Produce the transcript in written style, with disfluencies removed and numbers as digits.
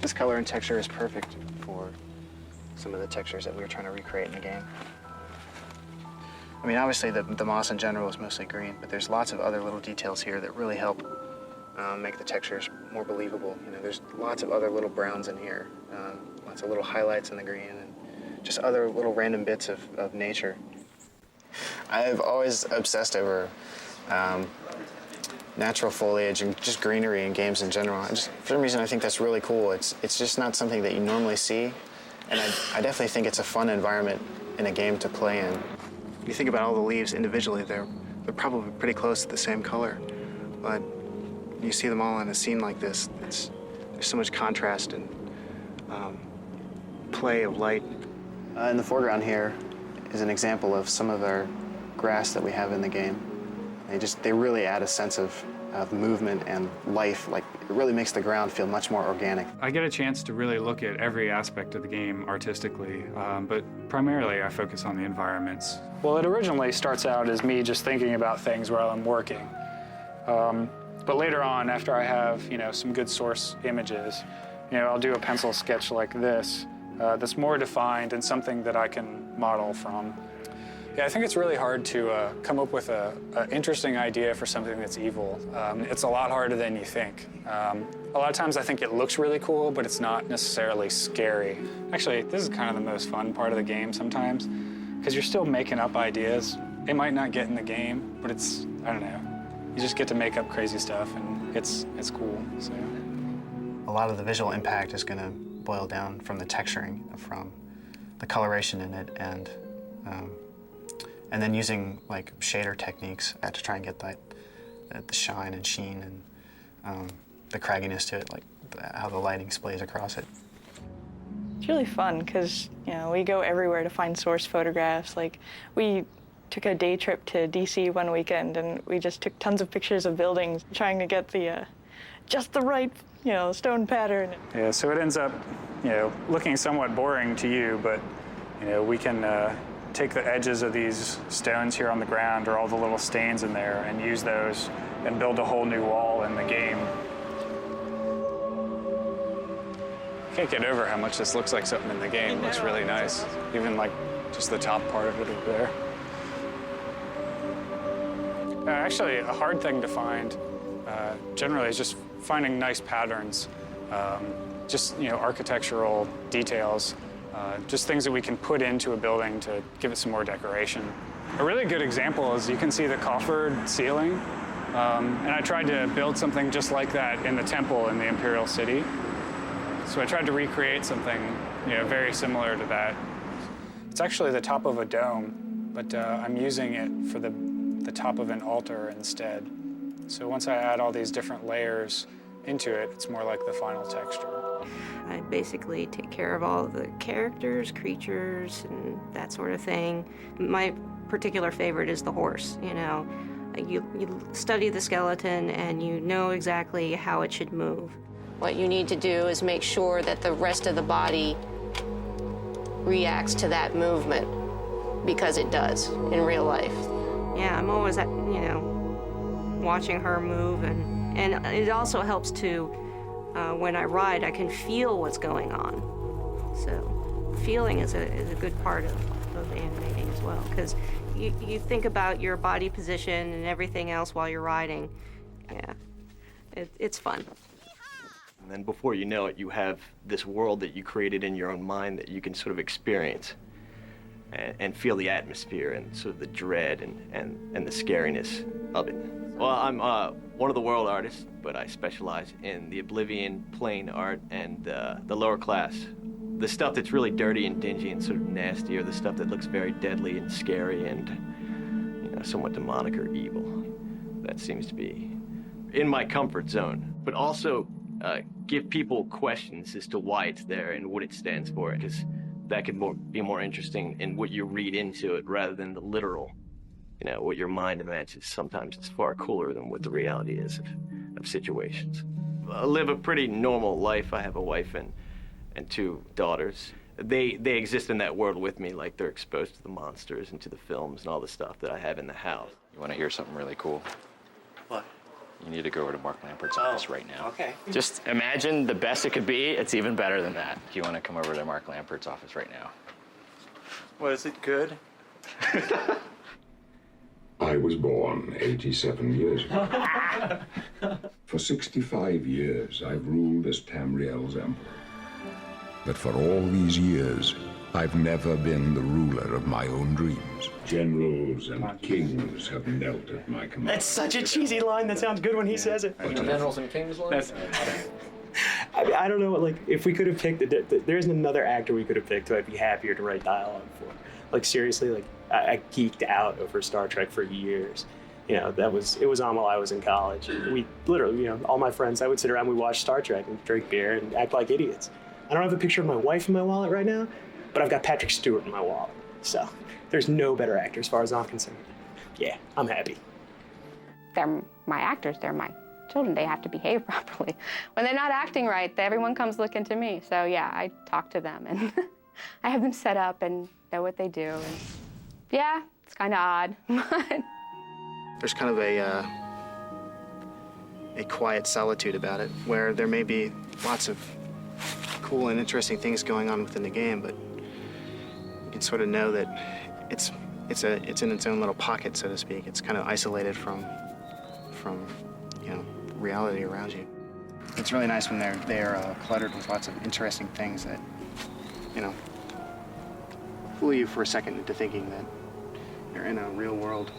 This color and texture is perfect for some of the textures that we were trying to recreate in the game. I mean, obviously the moss in general is mostly green, but there's lots of other little details here that really help make the textures more believable. You know, there's lots of other little browns in here, lots of little highlights in the green, and just other little random bits of nature. I've always obsessed over natural foliage and just greenery in games in general. For some reason, I think that's really cool. It's just not something that you normally see, and I definitely think it's a fun environment in a game to play in. You think about all the leaves individually, they're probably pretty close to the same color, but you see them all in a scene like this, there's so much contrast and play of light. In the foreground here is an example of some of our grass that we have in the game. They really add a sense of movement and life. Like, it really makes the ground feel much more organic. I get a chance to really look at every aspect of the game artistically, but primarily I focus on the environments. Well, it originally starts out as me just thinking about things while I'm working. But later on, after I have, some good source images, I'll do a pencil sketch like this that's more defined and something that I can model from. Yeah, I think it's really hard to come up with an interesting idea for something that's evil. It's a lot harder than you think. A lot of times I think it looks really cool, but it's not necessarily scary. Actually, this is kind of the most fun part of the game sometimes, because you're still making up ideas. It might not get in the game, but it's, I don't know. You just get to make up crazy stuff, and it's cool, so. A lot of the visual impact is going to boil down from the texturing, from the coloration in it, and then using like shader techniques to try and get the shine and sheen and the cragginess to it, like how the lighting splays across it. It's really fun because we go everywhere to find source photographs. Like, we took a day trip to DC one weekend and we just took tons of pictures of buildings, trying to get the just the right stone pattern. Yeah, so it ends up looking somewhat boring to you, but we can take the edges of these stones here on the ground or all the little stains in there and use those and build a whole new wall in the game. Can't get over how much this looks like something in the game. It looks really nice. Even like just the top part of it over there. Actually, a hard thing to find generally is just finding nice patterns, just architectural details. Just things that we can put into a building to give it some more decoration. A really good example is you can see the coffered ceiling. And I tried to build something just like that in the temple in the Imperial City. So I tried to recreate something very similar to that. It's actually the top of a dome, but I'm using it for the top of an altar instead. So once I add all these different layers into it, it's more like the final texture. I basically take care of all the characters, creatures, and that sort of thing. My particular favorite is the horse, You study the skeleton and you know exactly how it should move. What you need to do is make sure that the rest of the body reacts to that movement, because it does in real life. Yeah, I'm always, watching her move, and it also helps to, when I ride, I can feel what's going on. So feeling is a good part of animating as well, because you think about your body position and everything else while you're riding. Yeah, it's fun. And then before you know it, you have this world that you created in your own mind that you can sort of experience and feel the atmosphere and sort of the dread and the scariness of it. Well, I'm one of the world artists, but I specialize in the Oblivion, plain art, and the lower class. The stuff that's really dirty and dingy and sort of nasty, or the stuff that looks very deadly and scary and somewhat demonic or evil. That seems to be in my comfort zone. But also give people questions as to why it's there and what it stands for, because that could be more interesting in what you read into it rather than the literal. What your mind imagines. Sometimes it's far cooler than what the reality is of situations. I live a pretty normal life. I have a wife and 2 daughters. They exist in that world with me, like they're exposed to the monsters and to the films and all the stuff that I have in the house. You want to hear something really cool? What? You need to go over to Mark Lampert's office right now. Okay. Just imagine the best it could be. It's even better than that. You want to come over to Mark Lampert's office right now. What, is it good? I was born 87 years ago. For 65 years, I've ruled as Tamriel's emperor. But for all these years, I've never been the ruler of my own dreams. Generals and kings have knelt at my command. That's such a cheesy line. That sounds good when he says it. Generals and Kings line? I mean, I don't know, like, if we could have picked, there isn't another actor we could have picked who I'd be happier to write dialogue for. Like, seriously, like, I geeked out over Star Trek for years. You know, it was on while I was in college. We literally, you know, all my friends, I would sit around, we'd watch Star Trek and drink beer and act like idiots. I don't have a picture of my wife in my wallet right now, but I've got Patrick Stewart in my wallet. So there's no better actor as far as I'm concerned. Yeah, I'm happy. They're my actors, they're my children. They have to behave properly. When they're not acting right, everyone comes looking to me. So yeah, I talk to them and I have them set up and know what they do. And yeah, it's kind of odd. There's kind of a quiet solitude about it, where there may be lots of cool and interesting things going on within the game, but you can sort of know that it's in its own little pocket, so to speak. It's kind of isolated from you know, reality around you. It's really nice when they're cluttered with lots of interesting things that, you know, fool you for a second into thinking that you're in a real world